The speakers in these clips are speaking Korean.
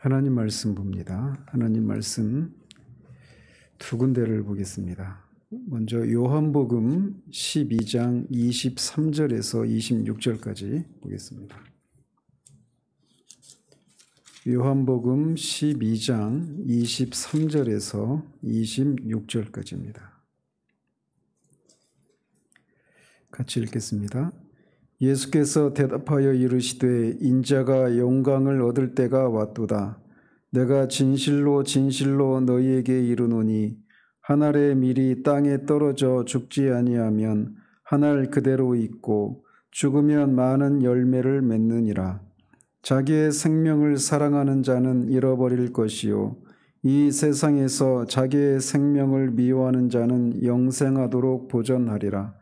하나님 말씀 봅니다. 하나님 말씀 두 군데를 보겠습니다. 먼저 요한복음 12장 23절에서 26절까지 보겠습니다. 요한복음 12장 23절에서 26절까지입니다. 같이 읽겠습니다. 예수께서 대답하여 이르시되 인자가 영광을 얻을 때가 왔도다. 내가 진실로 진실로 너희에게 이르노니 한 알의 밀이 땅에 떨어져 죽지 아니하면 한 알 그대로 있고 죽으면 많은 열매를 맺느니라. 자기의 생명을 사랑하는 자는 잃어버릴 것이요 이 세상에서 자기의 생명을 미워하는 자는 영생하도록 보존하리라.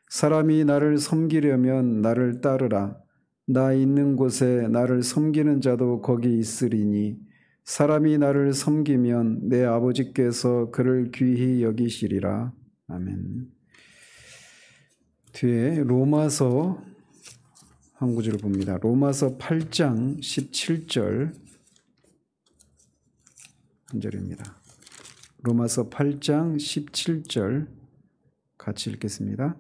사람이 나를 섬기려면 나를 따르라. 나 있는 곳에 나를 섬기는 자도 거기 있으리니 사람이 나를 섬기면 내 아버지께서 그를 귀히 여기시리라. 아멘. 뒤에 로마서 한 구절을 봅니다. 로마서 8장 17절 한 절입니다. 로마서 8장 17절 같이 읽겠습니다.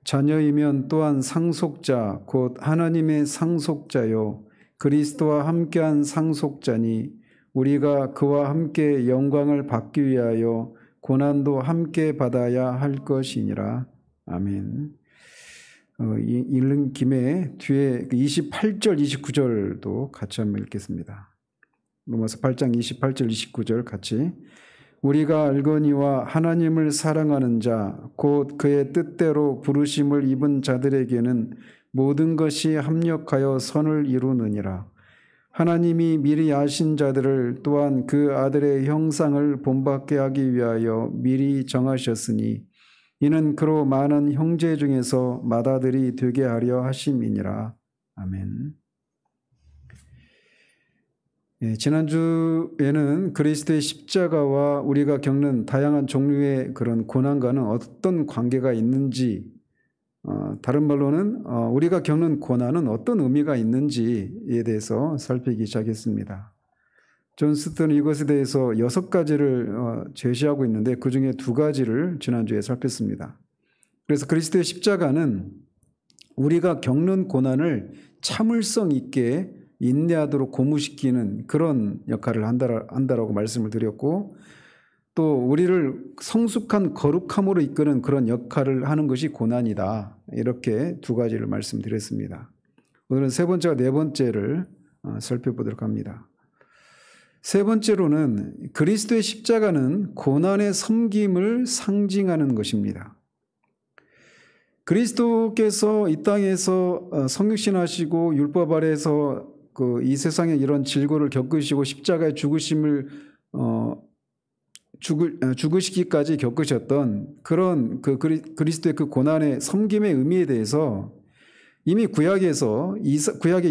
자녀이면 또한 상속자 곧 하나님의 상속자요 그리스도와 함께한 상속자니 우리가 그와 함께 영광을 받기 위하여 고난도 함께 받아야 할 것이니라. 아멘. 읽는 김에 뒤에 28절 29절도 같이 한번 읽겠습니다. 로마서 8장 28절 29절 같이 우리가 알거니와 하나님을 사랑하는 자 곧 그의 뜻대로 부르심을 입은 자들에게는 모든 것이 합력하여 선을 이루느니라. 하나님이 미리 아신 자들을 또한 그 아들의 형상을 본받게 하기 위하여 미리 정하셨으니 이는 그로 많은 형제 중에서 맏아들이 되게 하려 하심이니라. 아멘. 지난주에는 그리스도의 십자가와 우리가 겪는 다양한 종류의 그런 고난과는 어떤 관계가 있는지, 다른 말로는 우리가 겪는 고난은 어떤 의미가 있는지에 대해서 살피기 시작했습니다. 존 스턴은 이것에 대해서 6가지를 제시하고 있는데 그 중에 2가지를 지난주에 살폈습니다. 그래서 그리스도의 십자가는 우리가 겪는 고난을 참을성 있게 인내하도록 고무시키는 그런 역할을 한다라고 말씀을 드렸고 또 우리를 성숙한 거룩함으로 이끄는 그런 역할을 하는 것이 고난이다. 이렇게 2가지를 말씀드렸습니다. 오늘은 3번째와 4번째를 살펴보도록 합니다. 3번째로는 그리스도의 십자가는 고난의 섬김을 상징하는 것입니다. 그리스도께서 이 땅에서 성육신하시고 율법 아래에서 이 세상에 이런 질고를 겪으시고 십자가의 죽으심을 죽으시기까지 겪으셨던 그런 그리스도의 그 고난의 섬김의 의미에 대해서 이미 구약의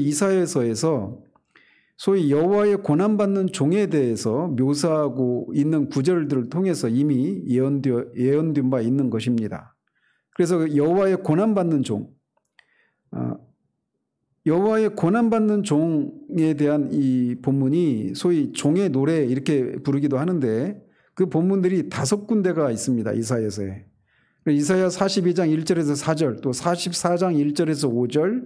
이사야서에서 소위 여호와의 고난받는 종에 대해서 묘사하고 있는 구절들을 통해서 이미 예언된 바 있는 것입니다. 그래서 여호와의 고난받는 종, 여호와의 고난받는 종에 대한 이 본문이 소위 종의 노래 이렇게 부르기도 하는데 그 본문들이 5군데가 있습니다. 이사야서에. 이사야 42장 1절에서 4절 또 44장 1절에서 5절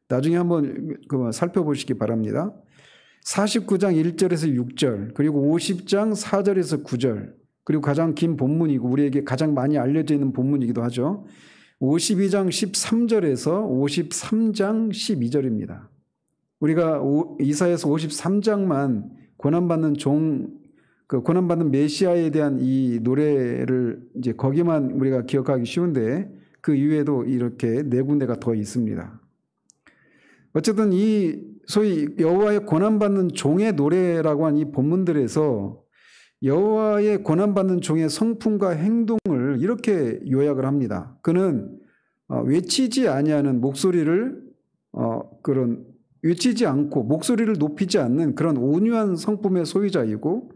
나중에 한번 살펴보시기 바랍니다. 49장 1절에서 6절 그리고 50장 4절에서 9절 그리고 가장 긴 본문이고 우리에게 가장 많이 알려져 있는 본문이기도 하죠. 52장 13절에서 53장 12절입니다. 우리가 이사야서 53장만 고난받는 고난받는 메시아에 대한 이 노래를 이제 거기만 우리가 기억하기 쉬운데 그 이외에도 이렇게 4군데가 더 있습니다. 어쨌든 이 소위 여호와의 고난받는 종의 노래라고 한 이 본문들에서 여호와의 고난받는 종의 성품과 행동을 이렇게 요약을 합니다. 그는 외치지 아니하는 목소리를 외치지 않고 목소리를 높이지 않는 그런 온유한 성품의 소유자이고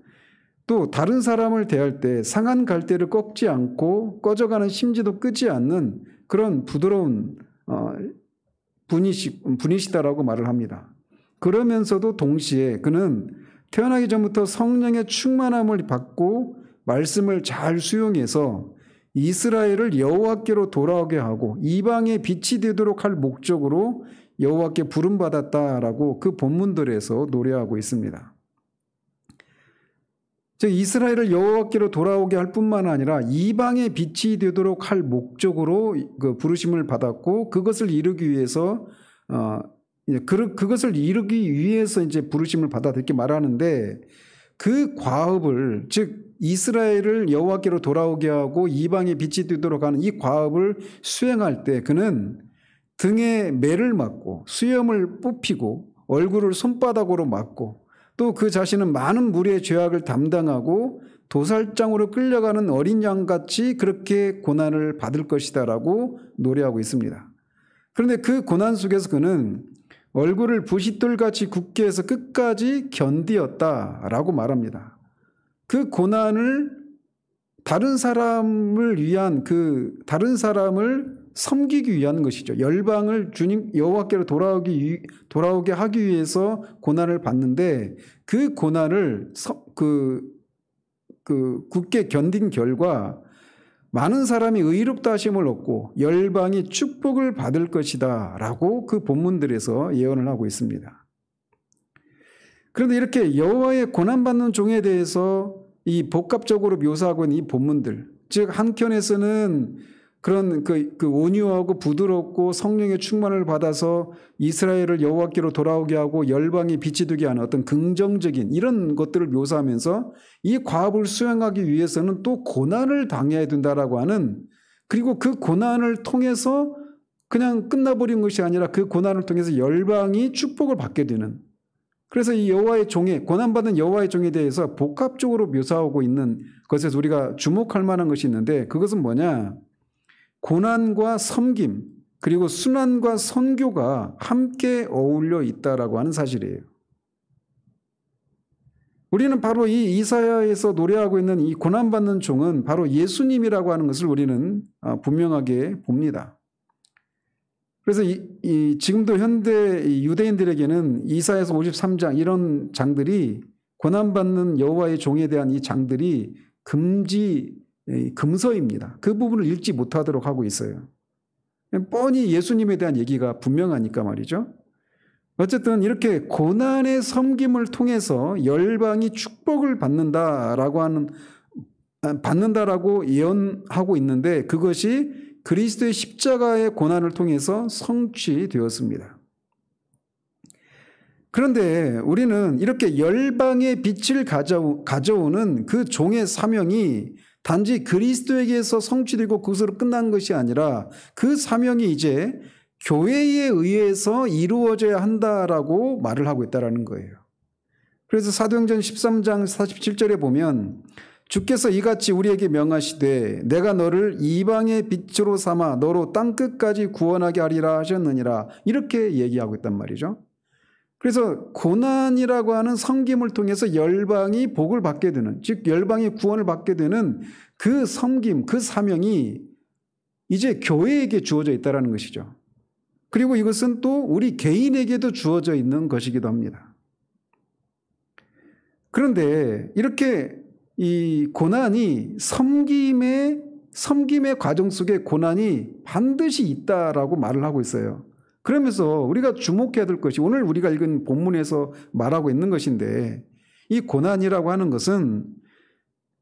또 다른 사람을 대할 때 상한 갈대를 꺾지 않고 꺼져가는 심지도 끄지 않는 그런 부드러운 분이시다라고 말을 합니다. 그러면서도 동시에 그는 태어나기 전부터 성령의 충만함을 받고 말씀을 잘 수용해서 이스라엘을 여호와께로 돌아오게 하고 이방의 빛이 되도록 할 목적으로 여호와께 부름받았다라고 그 본문들에서 노래하고 있습니다. 즉 이스라엘을 여호와께로 돌아오게 할 뿐만 아니라 이방의 빛이 되도록 할 목적으로 그 부르심을 받았고 그것을 이루기 위해서 그것을 이루기 위해서 이제 부르심을 받았다 이렇게 말하는데 그 과업을 즉 이스라엘을 여호와께로 돌아오게 하고 이방의 빛이 되도록 하는 이 과업을 수행할 때 그는 등에 매를 맞고 수염을 뽑히고 얼굴을 손바닥으로 맞고 또 그 자신은 많은 무리의 죄악을 담당하고 도살장으로 끌려가는 어린 양같이 그렇게 고난을 받을 것이다라고 노래하고 있습니다. 그런데 그 고난 속에서 그는 얼굴을 부싯돌같이 굳게 해서 끝까지 견디었다라고 말합니다. 그 고난을 다른 사람을 섬기기 위한 것이죠. 열방을 주님 여호와께로 돌아오게 하기 위해서 고난을 받는데 그 고난을 굳게 견딘 결과 많은 사람이 의롭다 하심을 얻고 열방이 축복을 받을 것이다 라고 그 본문들에서 예언을 하고 있습니다. 그런데 이렇게 여호와의 고난받는 종에 대해서 이 복합적으로 묘사하고 있는 이 본문들, 즉 한켠에서는 그런 그 온유하고 부드럽고 성령의 충만을 받아서 이스라엘을 여호와께로 돌아오게 하고 열방이 빛이 되게 하는 어떤 긍정적인 이런 것들을 묘사하면서 이 과업을 수행하기 위해서는 또 고난을 당해야 된다라고 하는, 그리고 그 고난을 통해서 그냥 끝나버린 것이 아니라 그 고난을 통해서 열방이 축복을 받게 되는, 그래서 이 여호와의 종에, 고난받은 여호와의 종에 대해서 복합적으로 묘사하고 있는 것에서 우리가 주목할 만한 것이 있는데, 그것은 뭐냐? 고난과 섬김 그리고 순환과 선교가 함께 어울려 있다라고 하는 사실이에요. 우리는 바로 이 이사야에서 노래하고 있는 이 고난받는 종은 바로 예수님이라고 하는 것을 우리는 분명하게 봅니다. 그래서 지금도 현대 유대인들에게는 이사야서 53장 이런 장들이, 고난받는 여호와의 종에 대한 이 장들이 금서입니다. 그 부분을 읽지 못하도록 하고 있어요. 뻔히 예수님에 대한 얘기가 분명하니까 말이죠. 어쨌든 이렇게 고난의 섬김을 통해서 열방이 축복을 받는다라고 예언하고 있는데, 그것이 그리스도의 십자가의 고난을 통해서 성취되었습니다. 그런데 우리는 이렇게 열방의 빛을 가져오는 그 종의 사명이 단지 그리스도에게서 성취되고 그것으로 끝난 것이 아니라 그 사명이 이제 교회에 의해서 이루어져야 한다라고 말을 하고 있다는 거예요. 그래서 사도행전 13장 47절에 보면 주께서 이같이 우리에게 명하시되 내가 너를 이방의 빛으로 삼아 너로 땅끝까지 구원하게 하리라 하셨느니라, 이렇게 얘기하고 있단 말이죠. 그래서 고난이라고 하는 섬김을 통해서 열방이 복을 받게 되는, 즉 열방이 구원을 받게 되는 그 섬김, 그 사명이 이제 교회에게 주어져 있다는 것이죠. 그리고 이것은 또 우리 개인에게도 주어져 있는 것이기도 합니다. 그런데 이렇게 이 고난이 섬김의 과정 속에 고난이 반드시 있다라고 말을 하고 있어요. 그러면서 우리가 주목해야 될 것이 오늘 우리가 읽은 본문에서 말하고 있는 것인데, 이 고난이라고 하는 것은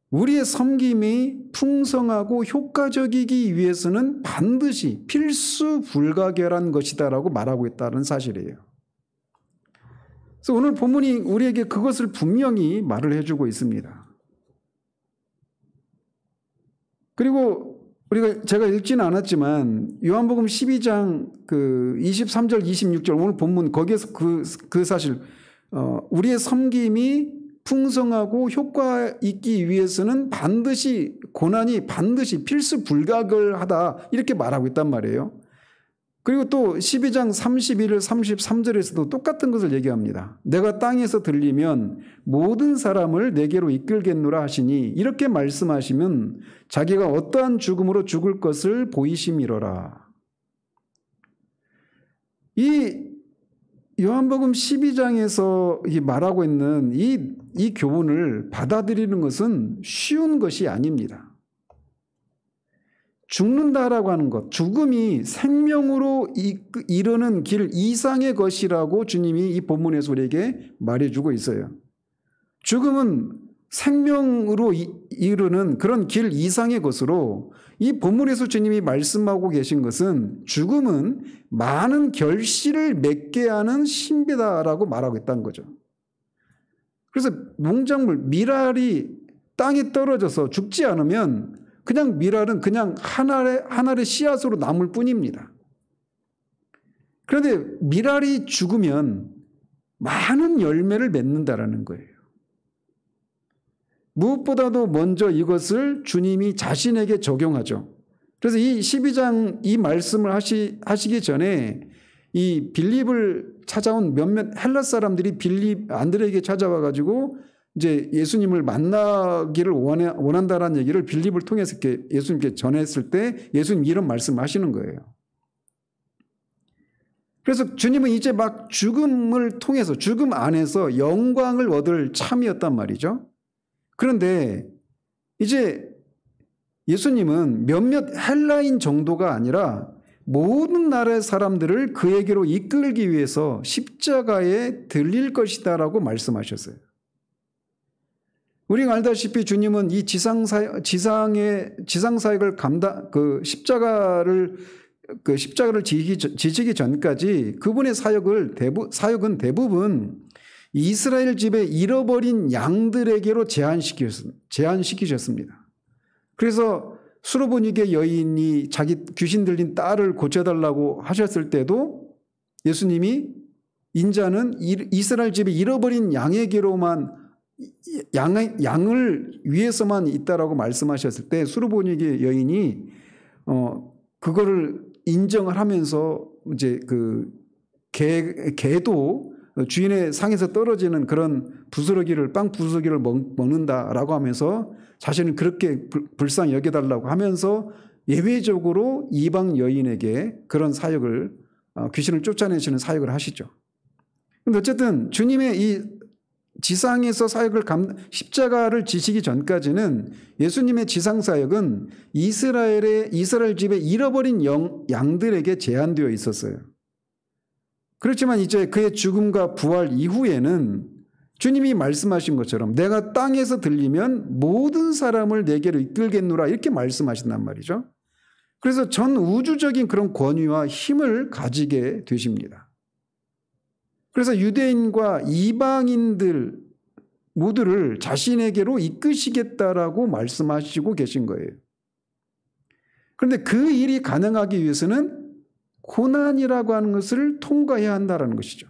우리의 섬김이 풍성하고 효과적이기 위해서는 반드시 필수 불가결한 것이다라고 말하고 있다는 사실이에요. 그래서 오늘 본문이 우리에게 그것을 분명히 말을 해주고 있습니다. 그리고 제가 읽지는 않았지만 요한복음 12장 23절 26절 오늘 본문 거기에서 그 사실 우리의 섬김이 풍성하고 효과 있기 위해서는 반드시 고난이 반드시 필수 불가결하다 이렇게 말하고 있단 말이에요. 그리고 또 12장 31절 33절에서도 똑같은 것을 얘기합니다. 내가 땅에서 들리면 모든 사람을 내게로 이끌겠노라 하시니, 이렇게 말씀하시면 자기가 어떠한 죽음으로 죽을 것을 보이심이로라. 이 요한복음 12장에서 말하고 있는 이 교훈을 받아들이는 것은 쉬운 것이 아닙니다. 죽는다라고 하는 것, 죽음이 생명으로 이르는 길 이상의 것이라고 주님이 이 본문에서 우리에게 말해주고 있어요. 죽음은 생명으로 이르는 그런 길 이상의 것으로 이 본문에서 주님이 말씀하고 계신 것은 죽음은 많은 결실을 맺게 하는 신비다라고 말하고 있다는 거죠. 그래서 농작물, 밀알이 땅에 떨어져서 죽지 않으면 그냥 밀알은 그냥 하나의 씨앗으로 남을 뿐입니다. 그런데 밀알이 죽으면 많은 열매를 맺는다라는 거예요. 무엇보다도 먼저 이것을 주님이 자신에게 적용하죠. 그래서 이 12장 이 말씀을 하시기 전에 이 빌립을 찾아온 몇몇 헬라 사람들이 안드레에게 찾아와 가지고 이제 예수님을 만나기를 원한다라는 얘기를 빌립을 통해서 이렇게 예수님께 전했을 때 예수님 이런 말씀을 하시는 거예요. 그래서 주님은 이제 막 죽음을 통해서 죽음 안에서 영광을 얻을 참이었단 말이죠. 그런데 이제 예수님은 몇몇 헬라인 정도가 아니라 모든 나라의 사람들을 그에게로 이끌기 위해서 십자가에 들릴 것이다라고 말씀하셨어요. 우리가 알다시피 주님은 이 지상사역을 십자가를 지시기 전까지 그분의 사역은 대부분 이스라엘 집에 잃어버린 양들에게로 제한시키셨습니다. 그래서 수로보니게 여인이 자기 귀신 들린 딸을 고쳐달라고 하셨을 때도 예수님이 인자는 이스라엘 집에 잃어버린 양에게로만 양을 위해서만 있다라고 말씀하셨을 때 수로보니게 여인이 그거를 인정을 하면서 이제 그 개도 주인의 상에서 떨어지는 그런 빵 부스러기를 먹는다라고 하면서 자신은 그렇게 불쌍히 여겨달라고 하면서 예외적으로 이방 여인에게 그런 사역을 귀신을 쫓아내시는 사역을 하시죠. 그런데 어쨌든 주님의 이 지상에서 십자가를 지시기 전까지는 예수님의 지상 사역은 이스라엘 집에 잃어버린 양들에게 제한되어 있었어요. 그렇지만 이제 그의 죽음과 부활 이후에는 주님이 말씀하신 것처럼 내가 땅에서 들리면 모든 사람을 내게로 이끌겠노라 이렇게 말씀하신단 말이죠. 그래서 전 우주적인 그런 권위와 힘을 가지게 되십니다. 그래서 유대인과 이방인들 모두를 자신에게로 이끄시겠다라고 말씀하시고 계신 거예요. 그런데 그 일이 가능하기 위해서는 고난이라고 하는 것을 통과해야 한다는 것이죠.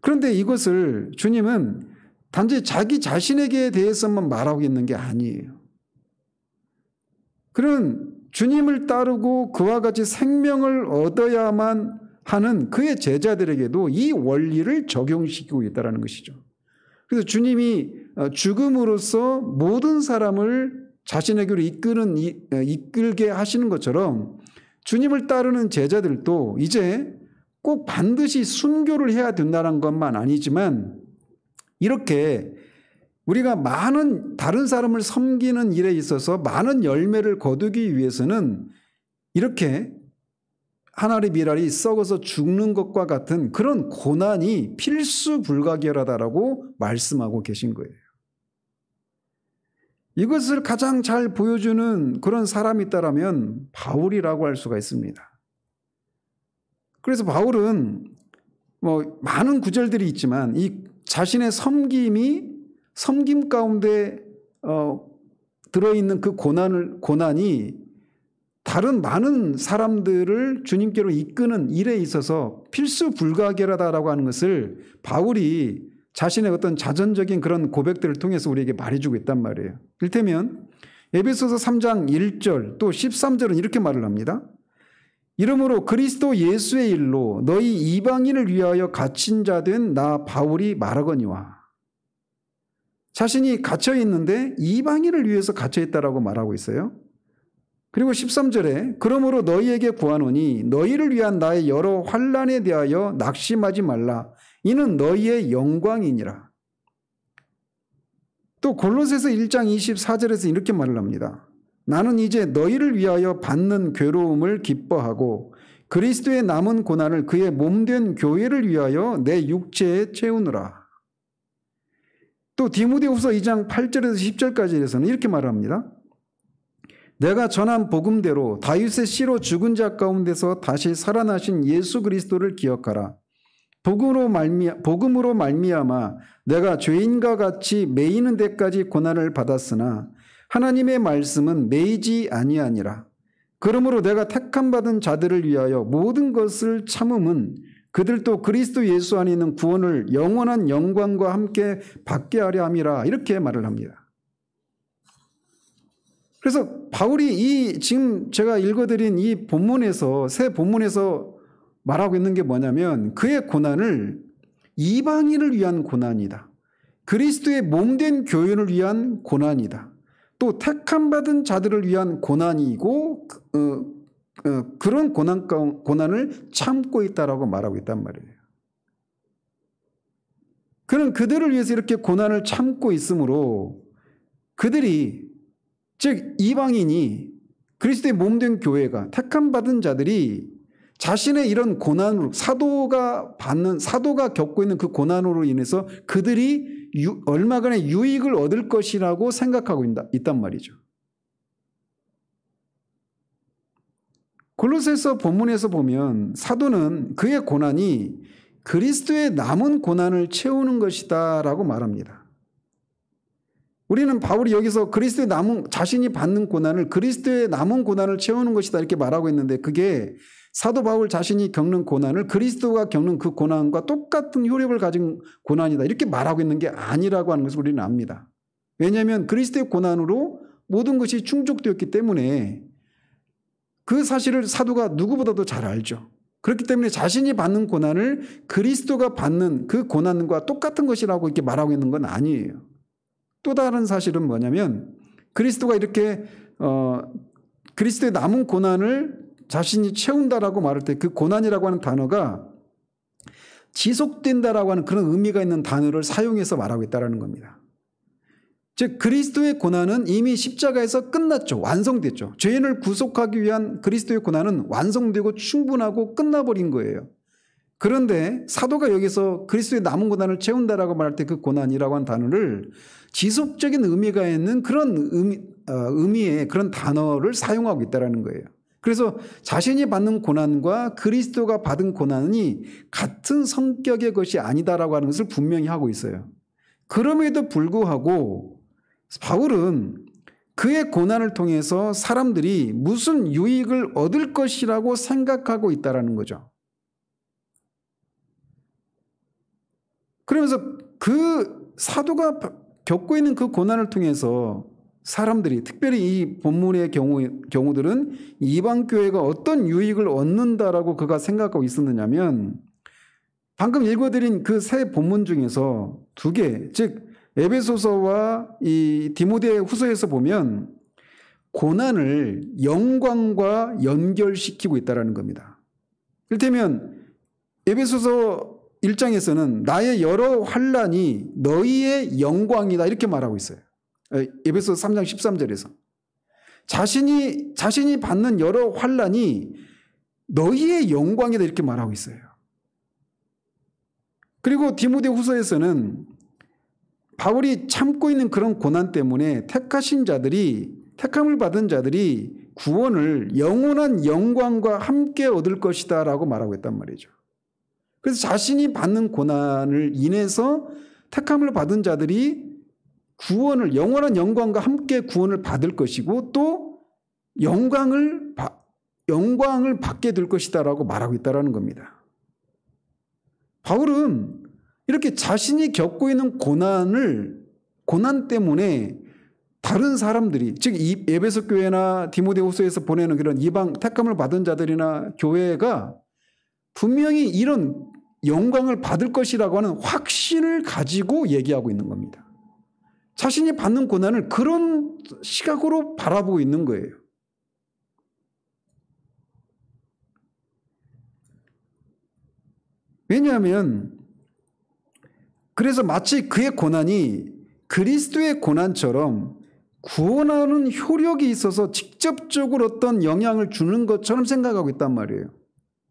그런데 이것을 주님은 단지 자기 자신에게 대해서만 말하고 있는 게 아니에요. 그런 주님을 따르고 그와 같이 생명을 얻어야만 하는 그의 제자들에게도 이 원리를 적용시키고 있다는 것이죠. 그래서 주님이 죽음으로써 모든 사람을 자신에게로 이끌게 하시는 것처럼 주님을 따르는 제자들도 이제 꼭 반드시 순교를 해야 된다는 것만 아니지만 이렇게 우리가 많은 다른 사람을 섬기는 일에 있어서 많은 열매를 거두기 위해서는 이렇게 한 알의 밀알이 썩어서 죽는 것과 같은 그런 고난이 필수 불가결하다라고 말씀하고 계신 거예요. 이것을 가장 잘 보여주는 그런 사람이 있다라면 바울이라고 할 수가 있습니다. 그래서 바울은 많은 구절들이 있지만 이 자신의 섬김 가운데 들어있는 그 고난이 다른 많은 사람들을 주님께로 이끄는 일에 있어서 필수 불가결하다라고 하는 것을 바울이 자신의 어떤 자전적인 그런 고백들을 통해서 우리에게 말해주고 있단 말이에요. 이를테면 에베소서 3장 1절 또 13절은 이렇게 말을 합니다. 이러므로 그리스도 예수의 일로 너희 이방인을 위하여 갇힌 자 된 나 바울이 말하거니와. 자신이 갇혀 있는데 이방인을 위해서 갇혀 있다라고 말하고 있어요. 그리고 13절에 그러므로 너희에게 구하노니 너희를 위한 나의 여러 환난에 대하여 낙심하지 말라. 이는 너희의 영광이니라. 또 골로새서 1장 24절에서 이렇게 말을 합니다. 나는 이제 너희를 위하여 받는 괴로움을 기뻐하고 그리스도의 남은 고난을 그의 몸된 교회를 위하여 내 육체에 채우느라. 또 디모데후서 2장 8절에서 10절까지에서는 이렇게 말합니다. 내가 전한 복음대로 다윗의 씨로 죽은 자 가운데서 다시 살아나신 예수 그리스도를 기억하라. 복음으로 말미암아 내가 죄인과 같이 매이는 데까지 고난을 받았으나 하나님의 말씀은 매이지 아니하니라. 그러므로 내가 택함받은 자들을 위하여 모든 것을 참음은 그들도 그리스도 예수 안에 있는 구원을 영원한 영광과 함께 받게 하려 함이라. 이렇게 말을 합니다. 그래서 바울이 지금 제가 읽어드린 이 본문에서, 새 본문에서 말하고 있는 게 뭐냐면 그의 고난을 이방인을 위한 고난이다. 그리스도의 몸된 교회를 위한 고난이다. 또 택함받은 자들을 위한 고난이고 그런 고난을 참고 있다라고 말하고 있단 말이에요. 그는 그들을 위해서 이렇게 고난을 참고 있으므로 그들이, 즉 이방인이, 그리스도의 몸된 교회가, 택함받은 자들이 자신의 이런 고난으로 사도가 겪고 있는 그 고난으로 인해서 그들이 얼마간의 유익을 얻을 것이라고 생각하고 있단 말이죠. 골로새서 본문에서 보면 사도는 그의 고난이 그리스도의 남은 고난을 채우는 것이다 라고 말합니다. 우리는 바울이 여기서 그리스도의 자신이 받는 고난을 그리스도의 남은 고난을 채우는 것이다 이렇게 말하고 있는데, 그게 사도 바울 자신이 겪는 고난을 그리스도가 겪는 그 고난과 똑같은 효력을 가진 고난이다 이렇게 말하고 있는 게 아니라고 하는 것을 우리는 압니다. 왜냐하면 그리스도의 고난으로 모든 것이 충족되었기 때문에 그 사실을 사도가 누구보다도 잘 알죠. 그렇기 때문에 자신이 받는 고난을 그리스도가 받는 그 고난과 똑같은 것이라고 이렇게 말하고 있는 건 아니에요. 또 다른 사실은 뭐냐면 그리스도가 이렇게 그리스도의 남은 고난을 자신이 채운다라고 말할 때 그 고난이라고 하는 단어가 지속된다라고 하는 그런 의미가 있는 단어를 사용해서 말하고 있다는 겁니다. 즉 그리스도의 고난은 이미 십자가에서 끝났죠. 완성됐죠. 죄인을 구속하기 위한 그리스도의 고난은 완성되고 충분하고 끝나버린 거예요. 그런데 사도가 여기서 그리스도의 남은 고난을 채운다라고 말할 때 그 고난이라고 하는 단어를 지속적인 의미가 있는 그런 의미의 그런 단어를 사용하고 있다는 거예요. 그래서 자신이 받는 고난과 그리스도가 받은 고난이 같은 성격의 것이 아니다라고 하는 것을 분명히 하고 있어요. 그럼에도 불구하고 바울은 그의 고난을 통해서 사람들이 무슨 유익을 얻을 것이라고 생각하고 있다는 거죠. 그러면서 그 사도가 겪고 있는 그 고난을 통해서 사람들이, 특별히 이 본문의 경우들은 이방교회가 어떤 유익을 얻는다라고 그가 생각하고 있었느냐면, 방금 읽어드린 그 세 본문 중에서 두 개, 즉 에베소서와 이 디모데 후서에서 보면 고난을 영광과 연결시키고 있다는 겁니다. 이를테면 에베소서 1장에서는 나의 여러 환난이 너희의 영광이다 이렇게 말하고 있어요. 에베소서 3장 13절에서 자신이 받는 여러 환난이 너희의 영광이다 이렇게 말하고 있어요. 그리고 디모데 후서에서는 바울이 참고 있는 그런 고난 때문에 택함을 받은 자들이 구원을 영원한 영광과 함께 얻을 것이다 라고 말하고 있단 말이죠. 그래서 자신이 받는 고난을 인해서 택함을 받은 자들이 구원을, 영원한 영광과 함께 구원을 받을 것이고 또 영광을 받게 될 것이다 라고 말하고 있다는 겁니다. 바울은 이렇게 자신이 겪고 있는 고난 때문에 다른 사람들이, 즉 에베소 교회나 디모데후서에서 보내는 그런 이방 택함을 받은 자들이나 교회가 분명히 이런 영광을 받을 것이라고 하는 확신을 가지고 얘기하고 있는 겁니다. 자신이 받는 고난을 그런 시각으로 바라보고 있는 거예요. 왜냐하면 그래서 마치 그의 고난이 그리스도의 고난처럼 구원하는 효력이 있어서 직접적으로 어떤 영향을 주는 것처럼 생각하고 있단 말이에요.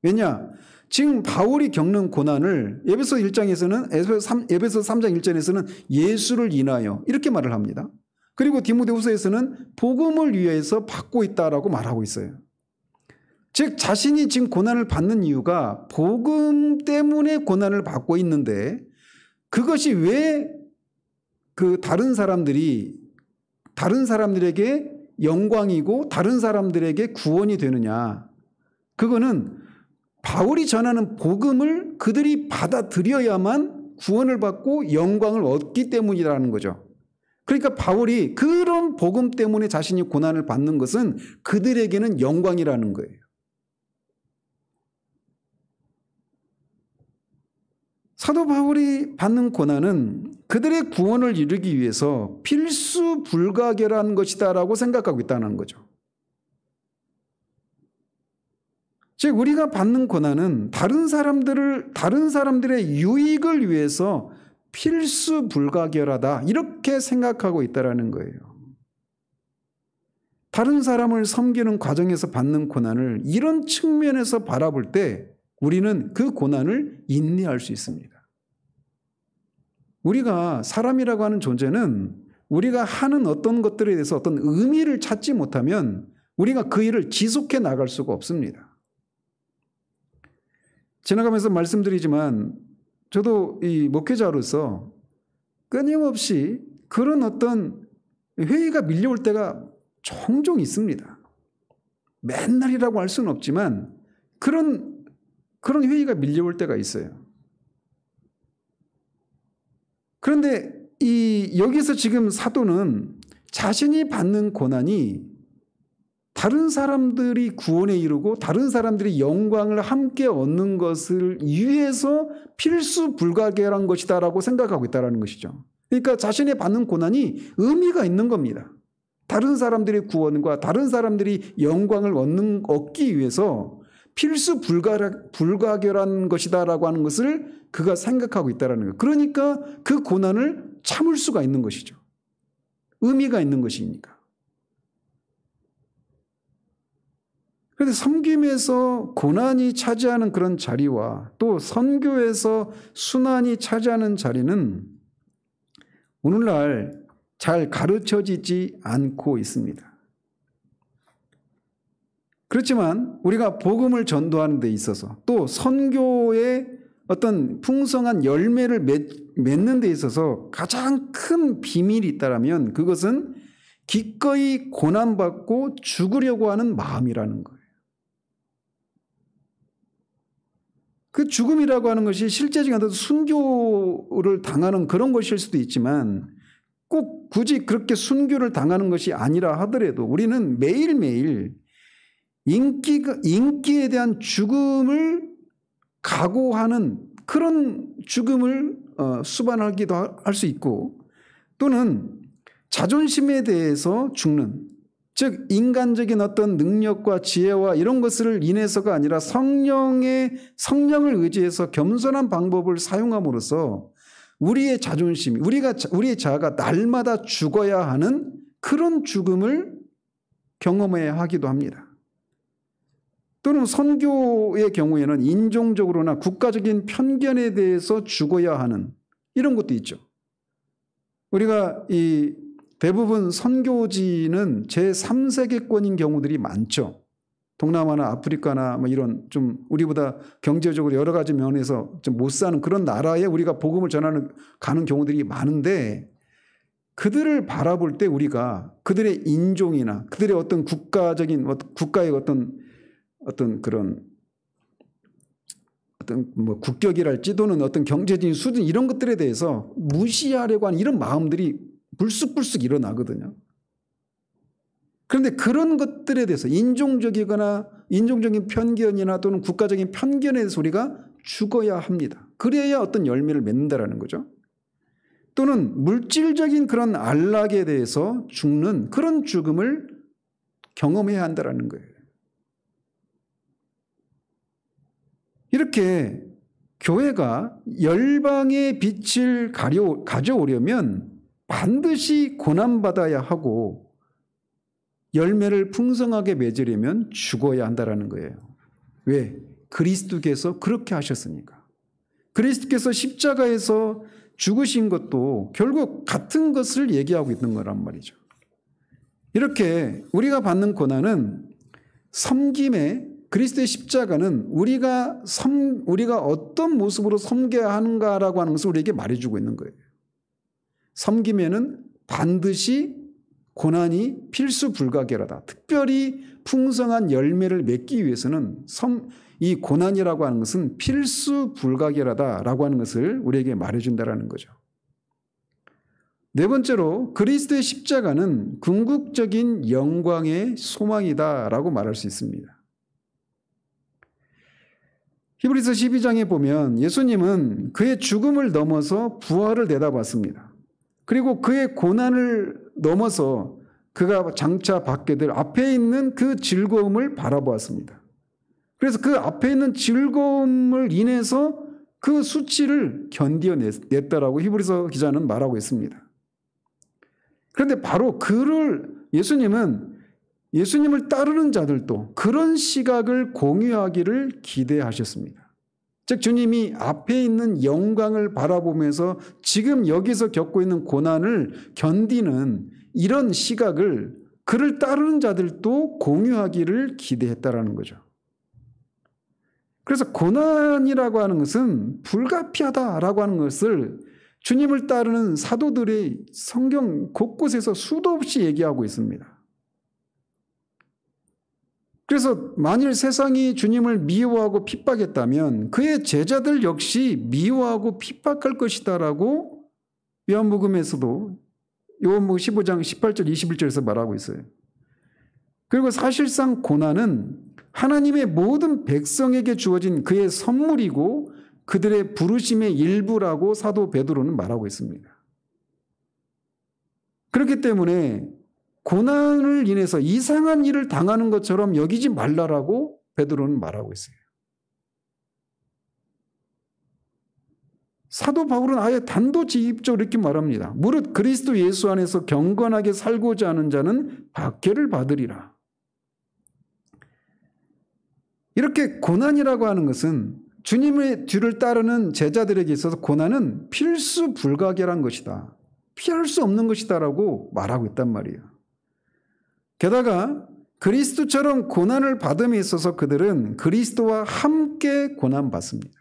왜냐? 지금 바울이 겪는 고난을 에베소 1장에서는 에베소 3장 1절에서는 예수를 인하여 이렇게 말을 합니다. 그리고 디모데후서에서는 복음을 위해서 받고 있다라고 말하고 있어요. 즉 자신이 지금 고난을 받는 이유가 복음 때문에 고난을 받고 있는데 그것이 왜 그 다른 사람들에게 영광이고 다른 사람들에게 구원이 되느냐? 그거는 바울이 전하는 복음을 그들이 받아들여야만 구원을 받고 영광을 얻기 때문이라는 거죠. 그러니까 바울이 그런 복음 때문에 자신이 고난을 받는 것은 그들에게는 영광이라는 거예요. 사도 바울이 받는 고난은 그들의 구원을 이루기 위해서 필수 불가결한 것이다라고 생각하고 있다는 거죠. 즉 우리가 받는 고난은 다른 사람들의 유익을 위해서 필수 불가결하다 이렇게 생각하고 있다라는 거예요. 다른 사람을 섬기는 과정에서 받는 고난을 이런 측면에서 바라볼 때 우리는 그 고난을 인내할 수 있습니다. 우리가 사람이라고 하는 존재는 우리가 하는 어떤 것들에 대해서 어떤 의미를 찾지 못하면 우리가 그 일을 지속해 나갈 수가 없습니다. 지나가면서 말씀드리지만 저도 이 목회자로서 끊임없이 그런 어떤 회의가 밀려올 때가 종종 있습니다. 맨날이라고 할 수는 없지만 그런 회의가 밀려올 때가 있어요. 그런데 여기서 지금 사도는 자신이 받는 고난이 다른 사람들이 구원에 이르고 다른 사람들이 영광을 함께 얻는 것을 위해서 필수 불가결한 것이다라고 생각하고 있다는 것이죠. 그러니까 자신이 받는 고난이 의미가 있는 겁니다. 다른 사람들의 구원과 다른 사람들이 영광을 얻기 위해서 필수 불가결한 것이다라고 하는 것을 그가 생각하고 있다는 거예요. 그러니까 그 고난을 참을 수가 있는 것이죠. 의미가 있는 것이니까. 그런데 섬김에서 고난이 차지하는 그런 자리와 또 선교에서 순환이 차지하는 자리는 오늘날 잘 가르쳐지지 않고 있습니다. 그렇지만 우리가 복음을 전도하는 데 있어서 또 선교의 어떤 풍성한 열매를 맺는 데 있어서 가장 큰 비밀이 있다면 그것은 기꺼이 고난받고 죽으려고 하는 마음이라는 거예요. 그 죽음이라고 하는 것이 실제적인 순교를 당하는 그런 것일 수도 있지만 꼭 굳이 그렇게 순교를 당하는 것이 아니라 하더라도 우리는 매일매일 인기에 대한 죽음을 각오하는 그런 죽음을 수반하기도 할 수 있고 또는 자존심에 대해서 죽는 즉 인간적인 어떤 능력과 지혜와 이런 것을 인해서가 아니라 성령을 의지해서 겸손한 방법을 사용함으로써 우리의 자존심, 우리의 자아가 날마다 죽어야 하는 그런 죽음을 경험해야 하기도 합니다. 또는 선교의 경우에는 인종적으로나 국가적인 편견에 대해서 죽어야 하는 이런 것도 있죠. 우리가 대부분 선교지는 제3세계권인 경우들이 많죠. 동남아나 아프리카나 뭐 이런 좀 우리보다 경제적으로 여러 가지 면에서 좀 못 사는 그런 나라에 우리가 복음을 가는 경우들이 많은데 그들을 바라볼 때 우리가 그들의 인종이나 그들의 어떤 국가의 어떤 그런 어떤 뭐 국격이랄지 또는 어떤 경제적인 수준 이런 것들에 대해서 무시하려고 하는 이런 마음들이 불쑥불쑥 일어나거든요. 그런데 그런 것들에 대해서 인종적인 편견이나 또는 국가적인 편견에 대해서 우리가 죽어야 합니다. 그래야 어떤 열매를 맺는다라는 거죠. 또는 물질적인 그런 안락에 대해서 죽는 그런 죽음을 경험해야 한다라는 거예요. 이렇게 교회가 열방의 빛을 가져오려면 반드시 고난받아야 하고 열매를 풍성하게 맺으려면 죽어야 한다는 거예요. 왜? 그리스도께서 그렇게 하셨으니까. 그리스도께서 십자가에서 죽으신 것도 결국 같은 것을 얘기하고 있는 거란 말이죠. 이렇게 우리가 받는 고난은 섬김에 그리스도의 십자가는 우리가 어떤 모습으로 섬겨야 하는가라고 하는 것을 우리에게 말해주고 있는 거예요. 섬김에는 반드시 고난이 필수 불가결하다. 특별히 풍성한 열매를 맺기 위해서는 이 고난이라고 하는 것은 필수 불가결하다라고 하는 것을 우리에게 말해준다라는 거죠. 네 번째로 그리스도의 십자가는 궁극적인 영광의 소망이다라고 말할 수 있습니다. 히브리서 12장에 보면 예수님은 그의 죽음을 넘어서 부활을 내다봤습니다. 그리고 그의 고난을 넘어서 그가 장차 받게 될 앞에 있는 그 즐거움을 바라보았습니다. 그래서 그 앞에 있는 즐거움을 인해서 그 수치를 견뎌냈다라고 히브리서 기자는 말하고 있습니다. 그런데 바로 예수님을 따르는 자들도 그런 시각을 공유하기를 기대하셨습니다. 즉 주님이 앞에 있는 영광을 바라보면서 지금 여기서 겪고 있는 고난을 견디는 이런 시각을 그를 따르는 자들도 공유하기를 기대했다라는 거죠. 그래서 고난이라고 하는 것은 불가피하다라고 하는 것을 주님을 따르는 사도들이 성경 곳곳에서 수도 없이 얘기하고 있습니다. 그래서 만일 세상이 주님을 미워하고 핍박했다면 그의 제자들 역시 미워하고 핍박할 것이다라고 요한복음에서도 요한복음 15장 18절 21절에서 말하고 있어요. 그리고 사실상 고난은 하나님의 모든 백성에게 주어진 그의 선물이고 그들의 부르심의 일부라고 사도 베드로는 말하고 있습니다. 그렇기 때문에 고난을 인해서 이상한 일을 당하는 것처럼 여기지 말라라고 베드로는 말하고 있어요. 사도 바울은 아예 단도직입적으로 이렇게 말합니다. 무릇 그리스도 예수 안에서 경건하게 살고자 하는 자는 박해를 받으리라. 이렇게 고난이라고 하는 것은 주님의 뒤를 따르는 제자들에게 있어서 고난은 필수 불가결한 것이다. 피할 수 없는 것이다라고 말하고 있단 말이에요. 게다가 그리스도처럼 고난을 받음에 있어서 그들은 그리스도와 함께 고난받습니다.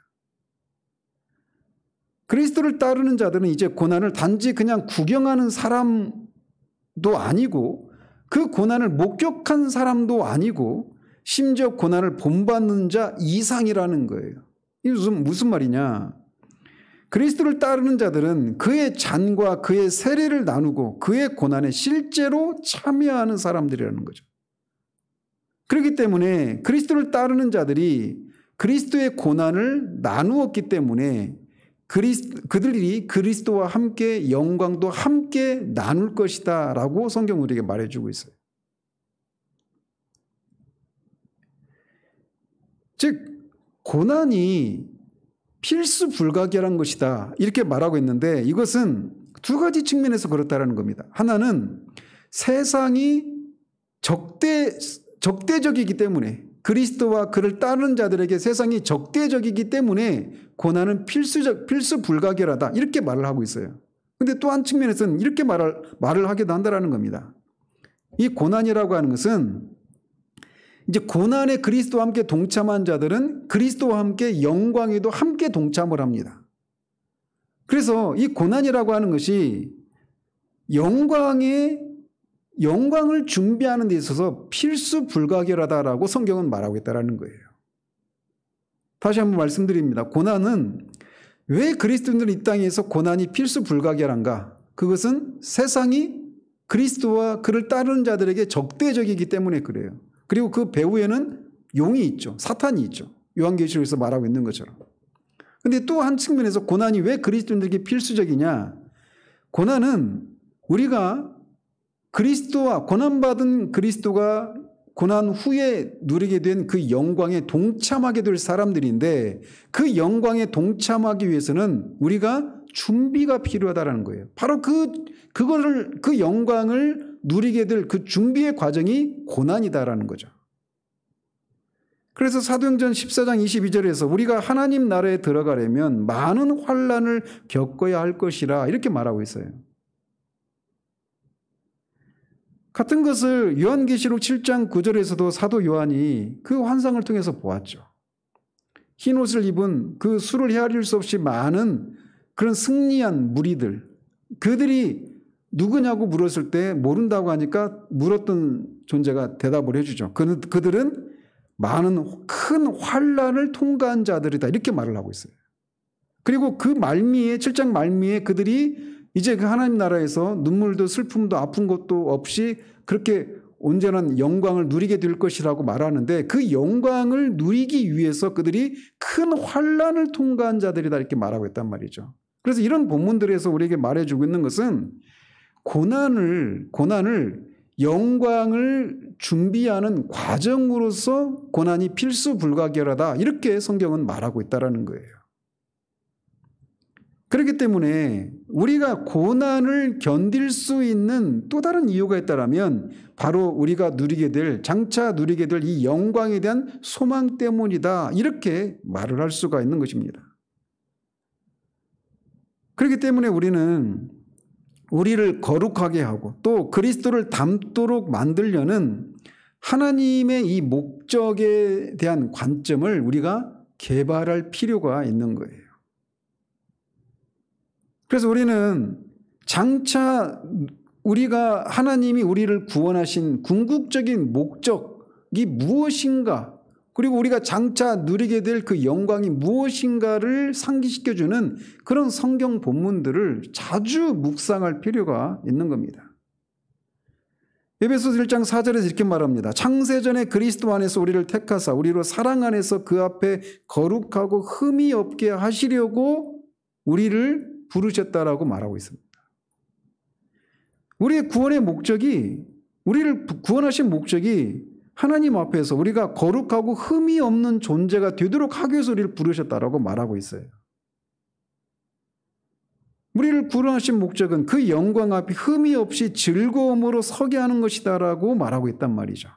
그리스도를 따르는 자들은 이제 고난을 단지 그냥 구경하는 사람도 아니고 그 고난을 목격한 사람도 아니고 심지어 고난을 본받는 자 이상이라는 거예요. 이게 무슨 말이냐? 그리스도를 따르는 자들은 그의 잔과 그의 세례를 나누고 그의 고난에 실제로 참여하는 사람들이라는 거죠. 그렇기 때문에 그리스도를 따르는 자들이 그리스도의 고난을 나누었기 때문에 그들이 그리스도와 함께 영광도 함께 나눌 것이다 라고 성경 우리에게 말해주고 있어요. 즉 고난이 필수 불가결한 것이다 이렇게 말하고 있는데 이것은 두 가지 측면에서 그렇다는 겁니다. 하나는 세상이 적대적이기 때문에 그리스도와 그를 따르는 자들에게 세상이 적대적이기 때문에 고난은 필수 불가결하다 이렇게 말을 하고 있어요. 그런데 또 한 측면에서는 이렇게 말을 하기도 한다는 겁니다. 이 고난이라고 하는 것은 이제 고난에 그리스도와 함께 동참한 자들은 그리스도와 함께 영광에도 함께 동참을 합니다. 그래서 이 고난이라고 하는 것이 영광을 준비하는 데 있어서 필수 불가결하다라고 성경은 말하고 있다는 거예요. 다시 한번 말씀드립니다. 고난은 왜 그리스도인들은 이 땅에서 고난이 필수 불가결한가? 그것은 세상이 그리스도와 그를 따르는 자들에게 적대적이기 때문에 그래요. 그리고 그 배후에는 용이 있죠. 사탄이 있죠. 요한계시록에서 말하고 있는 것처럼. 그런데 또 한 측면에서 고난이 왜 그리스도인들에게 필수적이냐? 고난은 우리가 고난받은 그리스도가 고난 후에 누리게 된 그 영광에 동참하게 될 사람들인데 그 영광에 동참하기 위해서는 우리가 준비가 필요하다는 거예요. 바로 그 영광을 누리게 될 그 준비의 과정이 고난이다라는 거죠. 그래서 사도행전 14장 22절에서 우리가 하나님 나라에 들어가려면 많은 환난을 겪어야 할 것이라 이렇게 말하고 있어요. 같은 것을 요한계시록 7장 9절에서도 사도 요한이 그 환상을 통해서 보았죠. 흰 옷을 입은 그 수를 헤아릴 수 없이 많은 그런 승리한 무리들, 그들이 누구냐고 물었을 때 모른다고 하니까 물었던 존재가 대답을 해주죠. 그들은 많은 큰 환난을 통과한 자들이다 이렇게 말을 하고 있어요. 그리고 그 말미에 7장 말미에 그들이 이제 그 하나님 나라에서 눈물도 슬픔도 아픈 것도 없이 그렇게 온전한 영광을 누리게 될 것이라고 말하는데 그 영광을 누리기 위해서 그들이 큰 환난을 통과한 자들이다 이렇게 말하고 있단 말이죠. 그래서 이런 본문들에서 우리에게 말해주고 있는 것은 고난을 영광을 준비하는 과정으로서 고난이 필수 불가결하다 이렇게 성경은 말하고 있다는 거예요. 그렇기 때문에 우리가 고난을 견딜 수 있는 또 다른 이유가 있다면 바로 우리가 장차 누리게 될 이 영광에 대한 소망 때문이다 이렇게 말을 할 수가 있는 것입니다. 그렇기 때문에 우리를 거룩하게 하고 또 그리스도를 닮도록 만들려는 하나님의 이 목적에 대한 관점을 우리가 개발할 필요가 있는 거예요. 그래서 우리는 장차 하나님이 우리를 구원하신 궁극적인 목적이 무엇인가, 그리고 우리가 장차 누리게 될 그 영광이 무엇인가를 상기시켜주는 그런 성경 본문들을 자주 묵상할 필요가 있는 겁니다. 에베소서 1장 4절에서 이렇게 말합니다. 창세전에 그리스도 안에서 우리를 택하사 우리로 사랑 안에서 그 앞에 거룩하고 흠이 없게 하시려고 우리를 부르셨다라고 말하고 있습니다. 우리의 구원의 목적이, 우리를 구원하신 목적이 하나님 앞에서 우리가 거룩하고 흠이 없는 존재가 되도록 하기 위해서 우리를 부르셨다라고 말하고 있어요. 우리를 구원하신 목적은 그 영광 앞에 흠이 없이 즐거움으로 서게 하는 것이다라고 말하고 있단 말이죠.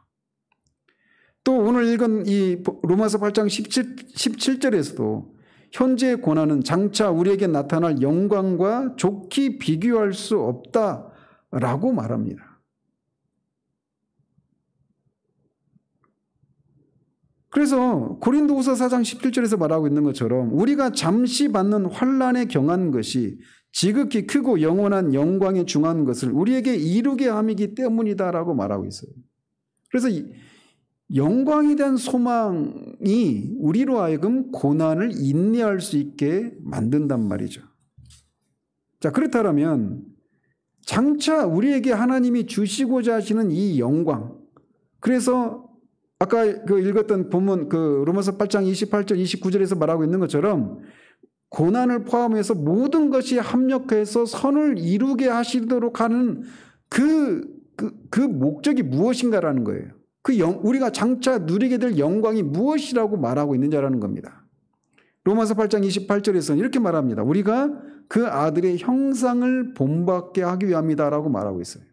또 오늘 읽은 이 로마서 8장 17절에서도 현재의 고난은 장차 우리에게 나타날 영광과 좋게 비교할 수 없다라고 말합니다. 그래서 고린도후서 4장 17절에서 말하고 있는 것처럼 우리가 잠시 받는 환난에 경한 것이 지극히 크고 영원한 영광에 중한 것을 우리에게 이루게 함이기 때문이다라고 말하고 있어요. 그래서 영광에 대한 소망이 우리로 하여금 고난을 인내할 수 있게 만든단 말이죠. 자, 그렇다면 장차 우리에게 하나님이 주시고자 하시는 이 영광, 그래서 아까 읽었던 본문 로마서 8장 28절 29절에서 말하고 있는 것처럼 고난을 포함해서 모든 것이 합력해서 선을 이루게 하시도록 하는 그 목적이 무엇인가라는 거예요. 우리가 장차 누리게 될 영광이 무엇이라고 말하고 있느냐라는 겁니다. 로마서 8장 28절에서는 이렇게 말합니다. 우리가 그 아들의 형상을 본받게 하기 위함이다라고 말하고 있어요.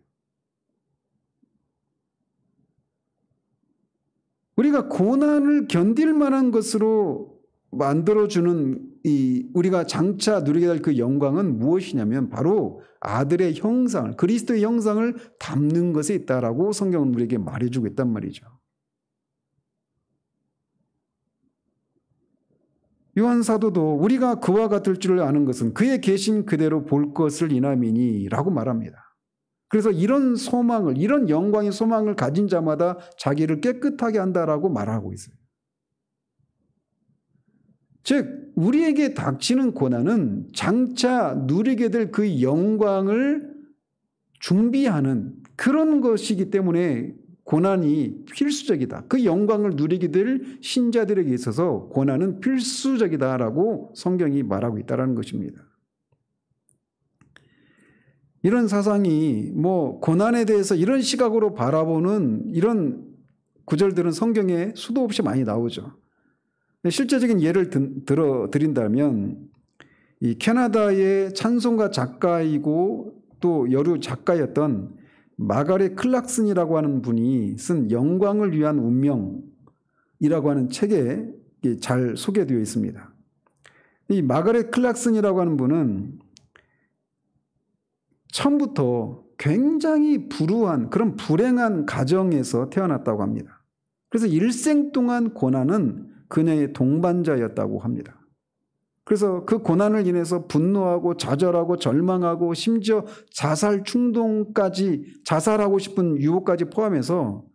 우리가 고난을 견딜 만한 것으로 만들어주는 우리가 장차 누리게 될 그 영광은 무엇이냐면 바로 아들의 형상을, 그리스도의 형상을 담는 것에 있다라고 성경은 우리에게 말해주고 있단 말이죠. 요한 사도도 우리가 그와 같을 줄 아는 것은 그의 계신 그대로 볼 것을 인함이니 라고 말합니다. 그래서 이런 소망을, 이런 영광의 소망을 가진 자마다 자기를 깨끗하게 한다라고 말하고 있어요. 즉 우리에게 닥치는 고난은 장차 누리게 될 그 영광을 준비하는 그런 것이기 때문에 고난이 필수적이다. 그 영광을 누리게 될 신자들에게 있어서 고난은 필수적이다라고 성경이 말하고 있다는 것입니다. 이런 사상이 고난에 대해서 이런 시각으로 바라보는 이런 구절들은 성경에 수도 없이 많이 나오죠. 실제적인 예를 드린다면 이 캐나다의 찬송가 작가이고 또 여류 작가였던 마가렛 클락슨이라고 하는 분이 쓴 영광을 위한 운명이라고 하는 책에 잘 소개되어 있습니다. 이 마가렛 클락슨이라고 하는 분은 처음부터 굉장히 불우한 그런 불행한 가정에서 태어났다고 합니다. 그래서 일생 동안 고난은 그녀의 동반자였다고 합니다. 그래서 그 고난을 인해서 분노하고 좌절하고 절망하고 심지어 자살 충동까지 자살하고 싶은 유혹까지 포함해서